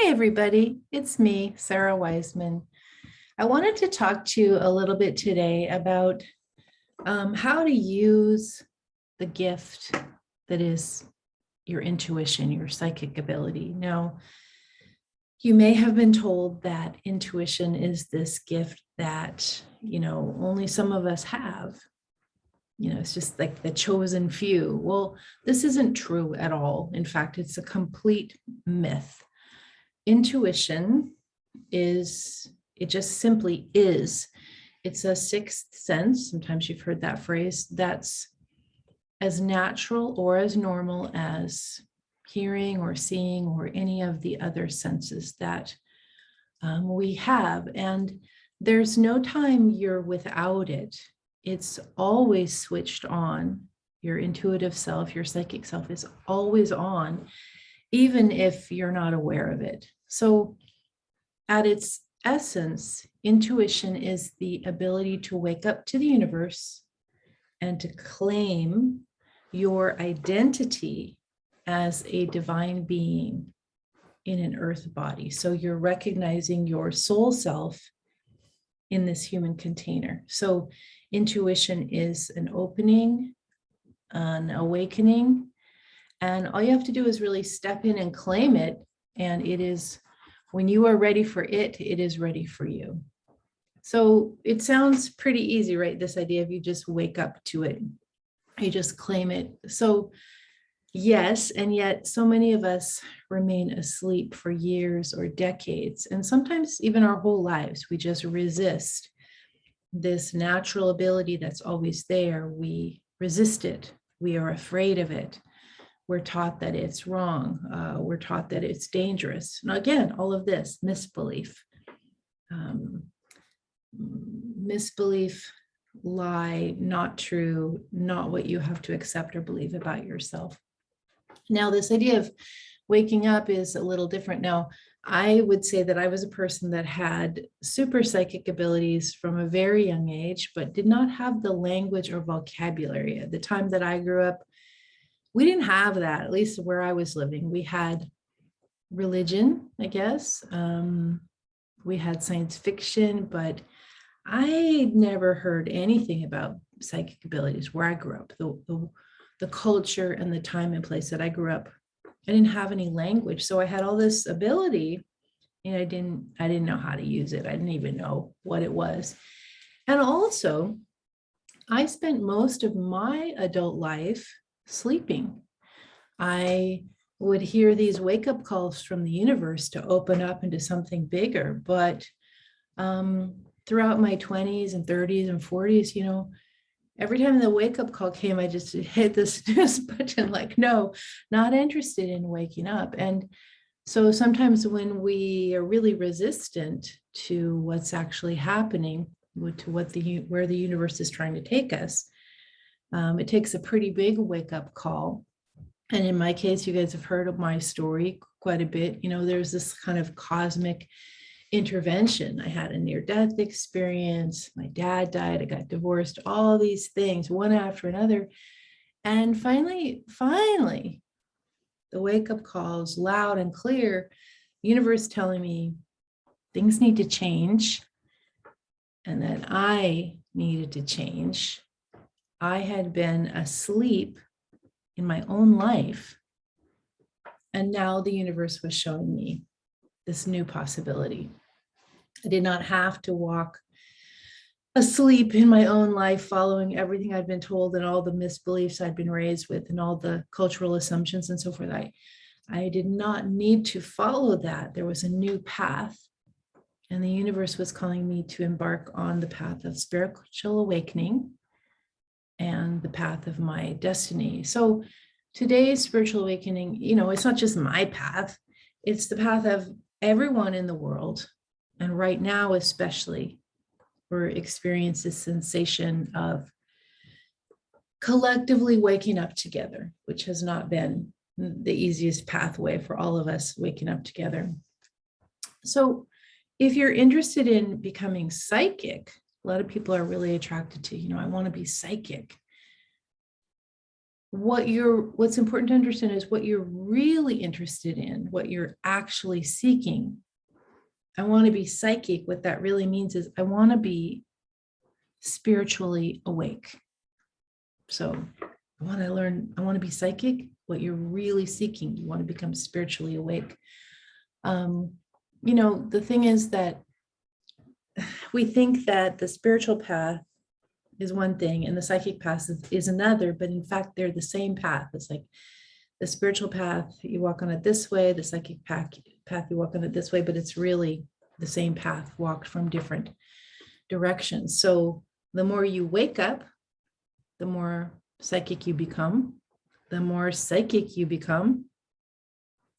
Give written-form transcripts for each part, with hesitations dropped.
Hey everybody, it's me, Sara Wiseman. I wanted to talk to you a little bit today about how to use the gift that is your intuition, your psychic ability. Now, you may have been told that intuition is this gift that, only some of us have. It's just like the chosen few. Well, this isn't true at all. In fact, it's a complete myth. Intuition it just simply is. It's a sixth sense. Sometimes you've heard that phrase. That's as natural or as normal as hearing or seeing or any of the other senses that we have. And there's no time you're without it. It's always switched on. Your intuitive self, your psychic self is always on, even if you're not aware of it. So at its essence, intuition is the ability to wake up to the universe and to claim your identity as a divine being in an earth body. So you're recognizing your soul self in this human container. So intuition is an opening, an awakening, and all you have to do is really step in and claim it. And it is, when you are ready for it, it is ready for you. So it sounds pretty easy, right? This idea of you just wake up to it, you just claim it. So yes, and yet so many of us remain asleep for years or decades, and sometimes even our whole lives. We just resist this natural ability that's always there. We resist it. We are afraid of it. We're taught that it's wrong. We're taught that it's dangerous. Now, again, all of this, misbelief, lie, not true, not what you have to accept or believe about yourself. Now, this idea of waking up is a little different. Now, I would say that I was a person that had super psychic abilities from a very young age, but did not have the language or vocabulary. At the time that I grew up, we didn't have that, at least where I was living. We had religion, I guess. We had science fiction, but I never heard anything about psychic abilities where I grew up. The culture and the time and place that I grew up, I didn't have any language. So I had all this ability and I didn't know how to use it. I didn't even know what it was. And also, I spent most of my adult life sleeping. I would hear these wake-up calls from the universe to open up into something bigger. But throughout my 20s and 30s and 40s, every time the wake-up call came, I just hit the snooze button, like, no, not interested in waking up. And so sometimes when we are really resistant to what's actually happening, to where the universe is trying to take us, it takes a pretty big wake-up call. And in my case, you guys have heard of my story quite a bit. There's this kind of cosmic intervention. I had a near-death experience. My dad died. I got divorced, all these things, one after another. And finally, the wake-up call is loud and clear. Universe telling me things need to change and that I needed to change. I had been asleep in my own life, and now the universe was showing me this new possibility. I did not have to walk asleep in my own life, following everything I'd been told and all the misbeliefs I'd been raised with and all the cultural assumptions and so forth. I did not need to follow that. There was a new path, and the universe was calling me to embark on the path of spiritual awakening and the path of my destiny. So today's spiritual awakening, it's not just my path, it's the path of everyone in the world. And right now, especially, we're experiencing this sensation of collectively waking up together, which has not been the easiest pathway for all of us waking up together. So if you're interested in becoming psychic, a lot of people are really attracted to, I want to be psychic. what's important to understand is what you're really interested in, what you're actually seeking. I want to be psychic. What that really means is I want to be spiritually awake. So I want to be psychic. What you're really seeking, you want to become spiritually awake. The thing is that we think that the spiritual path is one thing and the psychic path is another, but in fact, they're the same path. It's like the spiritual path, you walk on it this way, the psychic path, you walk on it this way, but it's really the same path walked from different directions. So the more you wake up, the more psychic you become. The more psychic you become,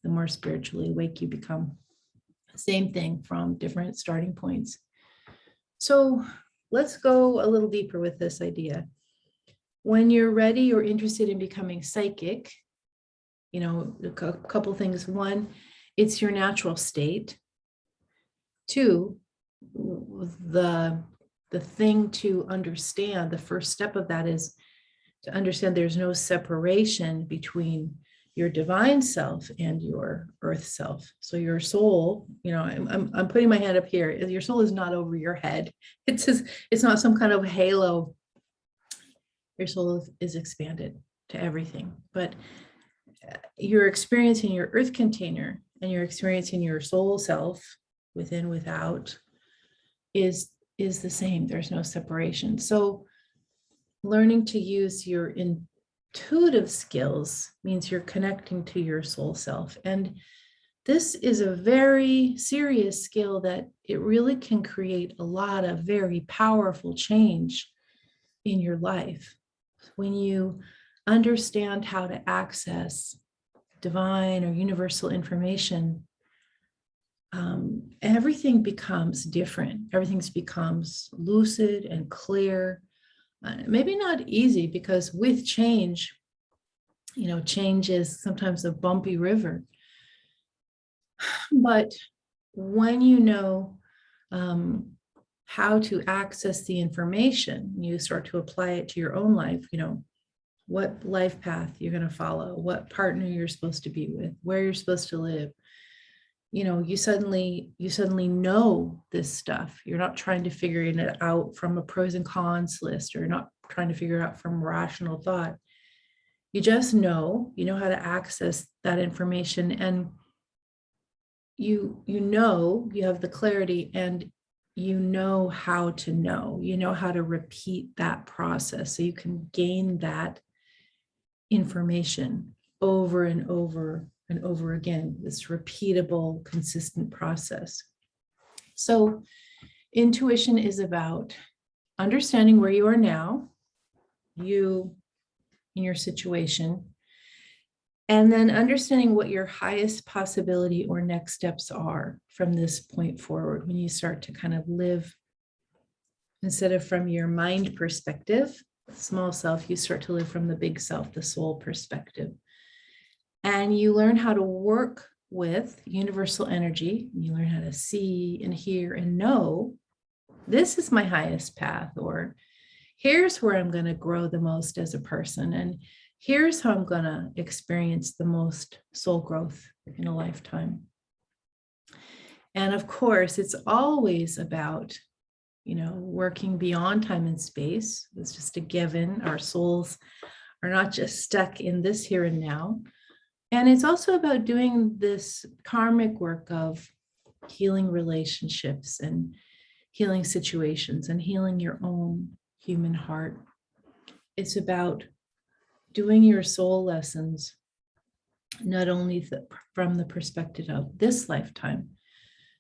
the more spiritually awake you become. Same thing from different starting points. So let's go a little deeper with this idea. When you're ready or interested in becoming psychic, a couple things. One, it's your natural state. Two, the thing to understand, the first step of that is to understand there's no separation between your divine self and your earth self. So your soul, I'm putting my hand up here. Your soul is not over your head. It's not some kind of halo. Your soul is expanded to everything. But you're experiencing your earth container and you're experiencing your soul self within, without is the same. There's no separation. So learning to use your intuitive skills means you're connecting to your soul self. And this is a very serious skill that it really can create a lot of very powerful change in your life. When you understand how to access divine or universal information, everything becomes different. Everything becomes lucid and clear. Maybe not easy, because with change, change is sometimes a bumpy river. But when you know how to access the information, you start to apply it to your own life, what life path you're going to follow, what partner you're supposed to be with, where you're supposed to live. You suddenly know this stuff. You're not trying to figure it out from a pros and cons list, or you're not trying to figure it out from rational thought. You just know how to access that information, and you have the clarity, and you know how to repeat that process, so you can gain that information over and over and over again, this repeatable, consistent process. So intuition is about understanding where you are now, you in your situation, and then understanding what your highest possibility or next steps are from this point forward, when you start to kind of live, instead of from your mind perspective, small self, you start to live from the big self, the soul perspective. And you learn how to work with universal energy. You learn how to see and hear and know, this is my highest path, or here's where I'm going to grow the most as a person, and here's how I'm going to experience the most soul growth in a lifetime. And of course, it's always about, working beyond time and space. It's just a given. Our souls are not just stuck in this here and now. And it's also about doing this karmic work of healing relationships and healing situations and healing your own human heart. It's about doing your soul lessons, not only from the perspective of this lifetime,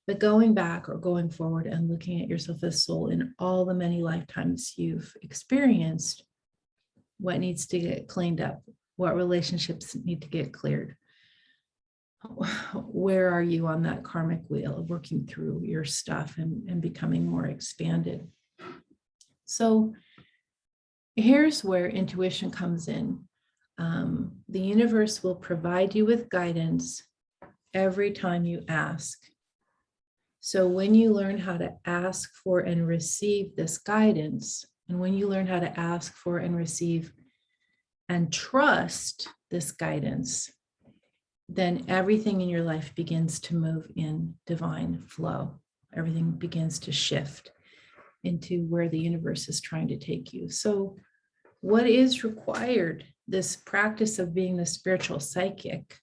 but going back or going forward and looking at yourself as soul in all the many lifetimes you've experienced. What needs to get cleaned up? What relationships need to get cleared? Where are you on that karmic wheel of working through your stuff and becoming more expanded? So here's where intuition comes in. The universe will provide you with guidance every time you ask. So when you learn how to ask for and receive this guidance, and when you learn how to ask for and receive and trust this guidance, then everything in your life begins to move in divine flow. Everything begins to shift into where the universe is trying to take you. So what is required? This practice of being the spiritual psychic.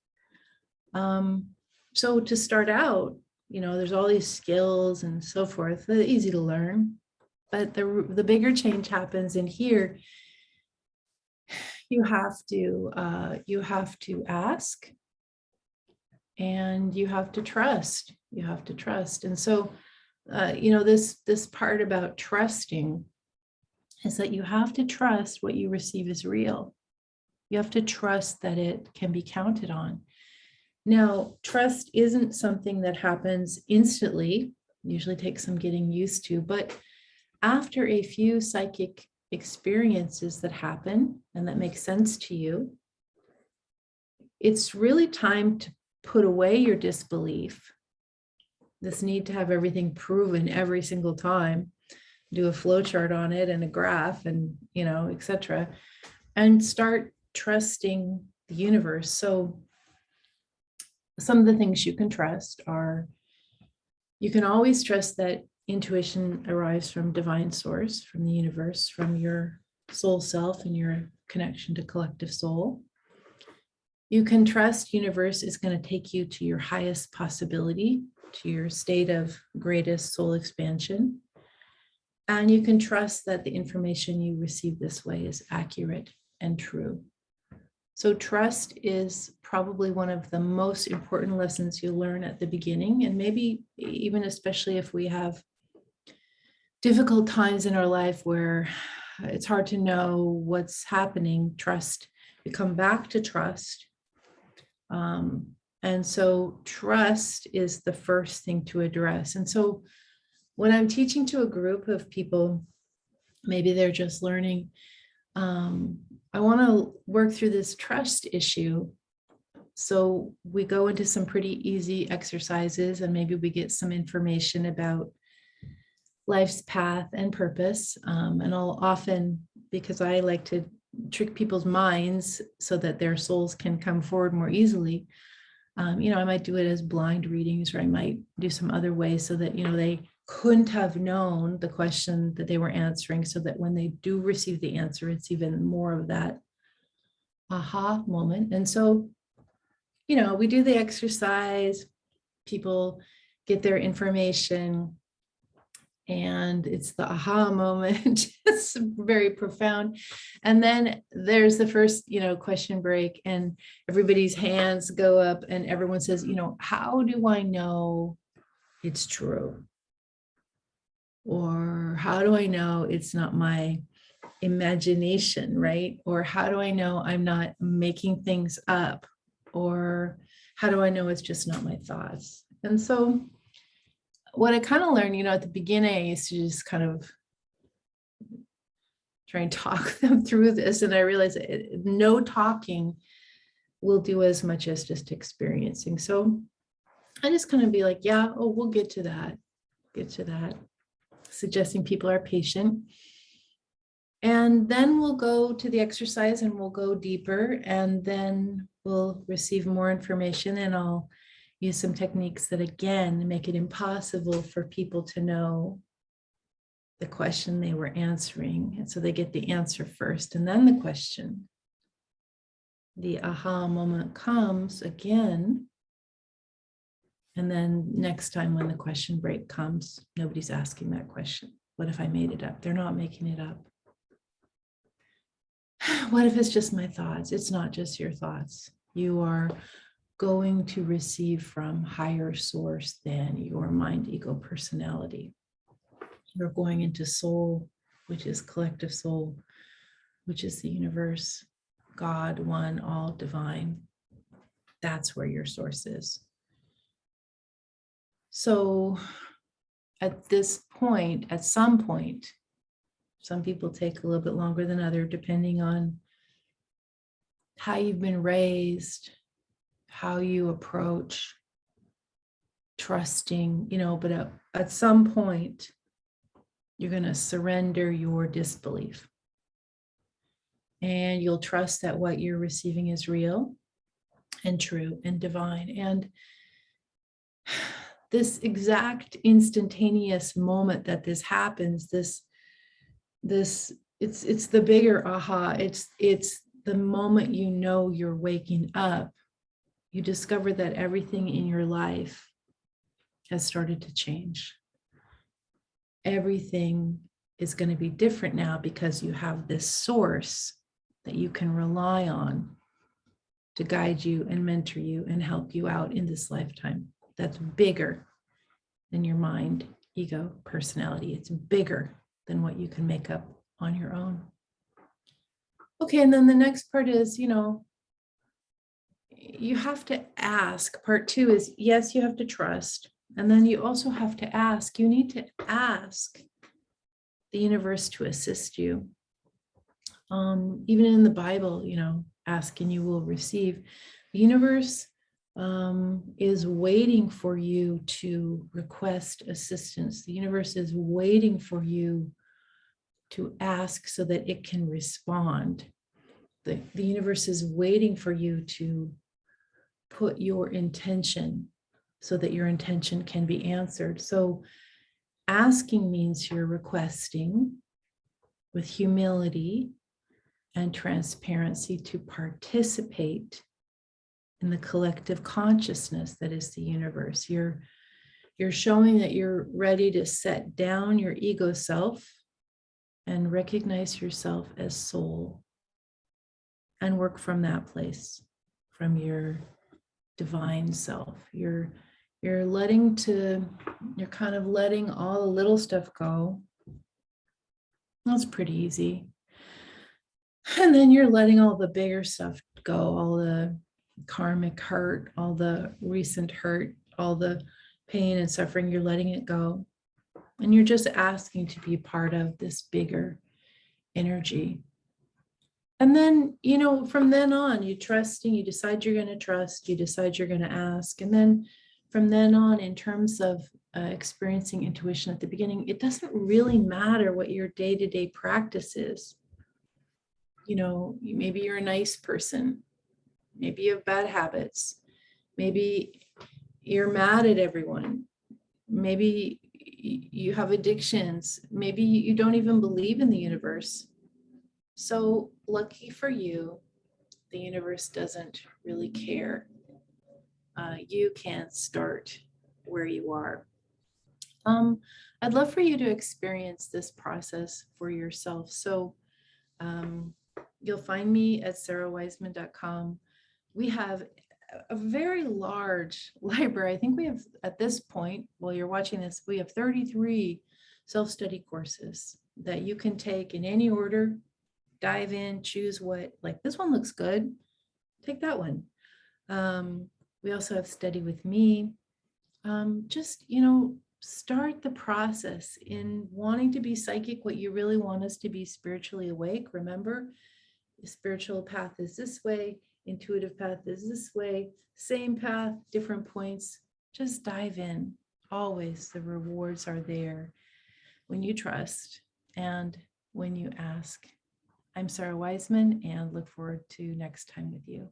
So to start out, there's all these skills and so forth. They're easy to learn, but the bigger change happens in here. You have to ask, and you have to trust. You have to trust. And so, this part about trusting is that you have to trust what you receive is real. You have to trust that it can be counted on. Now, trust isn't something that happens instantly. It usually takes some getting used to, but after a few psychic experiences that happen and that make sense to you, it's really time to put away your disbelief, this need to have everything proven every single time, do a flow chart on it and a graph and, etc., and start trusting the universe. So some of the things you can trust are, you can always trust that intuition arrives from divine source, from the universe, from your soul self and your connection to collective soul. You can trust universe is going to take you to your highest possibility, to your state of greatest soul expansion. And you can trust that the information you receive this way is accurate and true. So trust is probably one of the most important lessons you learn at the beginning, and maybe even especially if we have difficult times in our life where it's hard to know what's happening. Trust, we come back to trust. And so trust is the first thing to address. And so when I'm teaching to a group of people, maybe they're just learning, I want to work through this trust issue. So we go into some pretty easy exercises, and maybe we get some information about life's path and purpose. And I'll often, because I like to trick people's minds so that their souls can come forward more easily, I might do it as blind readings, or I might do some other ways so that, they couldn't have known the question that they were answering, so that when they do receive the answer, it's even more of that aha moment. And so, we do the exercise, people get their information, and it's the aha moment. It's very profound. And then there's the first, question break, and everybody's hands go up and everyone says, how do I know it's true? Or how do I know it's not my imagination, right? Or how do I know I'm not making things up? Or how do I know it's just not my thoughts? And so what I kind of learned, at the beginning, I used to just kind of try and talk them through this. And I realized no talking will do as much as just experiencing. So I just kind of be like, we'll get to that. Suggesting people are patient. And then we'll go to the exercise and we'll go deeper, and then we'll receive more information, and I'll use some techniques that, again, make it impossible for people to know the question they were answering. And so they get the answer first and then the question. The aha moment comes again. And then next time when the question break comes, nobody's asking that question. What if I made it up? They're not making it up. What if it's just my thoughts? It's not just your thoughts. You are going to receive from higher source than your mind, ego, personality. You're going into soul, which is collective soul, which is the universe, God, one, all divine. That's where your source is. So at this point, at some point, some people take a little bit longer than others, depending on how you've been raised, how you approach trusting, but at some point, you're going to surrender your disbelief. and you'll trust that what you're receiving is real and true and divine. And this exact instantaneous moment that this happens, it's the bigger aha. It's the moment you know you're waking up, you discover that everything in your life has started to change. Everything is going to be different now because you have this source that you can rely on to guide you and mentor you and help you out in this lifetime. That's bigger than your mind, ego, personality. It's bigger than what you can make up on your own. Okay, and then the next part is, you have to ask. Part 2 is, yes, you have to trust. And then you also have to ask. You need to ask the universe to assist you. Even in the Bible, ask and you will receive. The universe is waiting for you to request assistance. The universe is waiting for you to ask so that it can respond. The universe is waiting for you to put your intention so that your intention can be answered. So asking means you're requesting with humility and transparency to participate in the collective consciousness that is the universe. You're showing that you're ready to set down your ego self and recognize yourself as soul and work from that place, from your divine self. You're kind of letting all the little stuff go. That's pretty easy. And then you're letting all the bigger stuff go, all the karmic hurt, all the recent hurt, all the pain and suffering, you're letting it go. And you're just asking to be part of this bigger energy. And then, from then on, you decide you're going to trust, you decide you're going to ask. And then from then on, in terms of experiencing intuition at the beginning, it doesn't really matter what your day-to-day practice is. Maybe you're a nice person. Maybe you have bad habits. Maybe you're mad at everyone. Maybe you have addictions. Maybe you don't even believe in the universe. So lucky for you, the universe doesn't really care. You can start where you are. I'd love for you to experience this process for yourself. So you'll find me at sarawiseman.com. We have a very large library. I think we have, at this point, while you're watching this, we have 33 self-study courses that you can take in any order, dive in, choose what, like this one looks good, take that one. We also have Study with Me. Start the process in wanting to be psychic. What you really want is to be spiritually awake. Remember, the spiritual path is this way, intuitive path is this way, same path, different points. Just dive in. Always the rewards are there when you trust and when you ask. I'm Sara Wiseman and look forward to next time with you.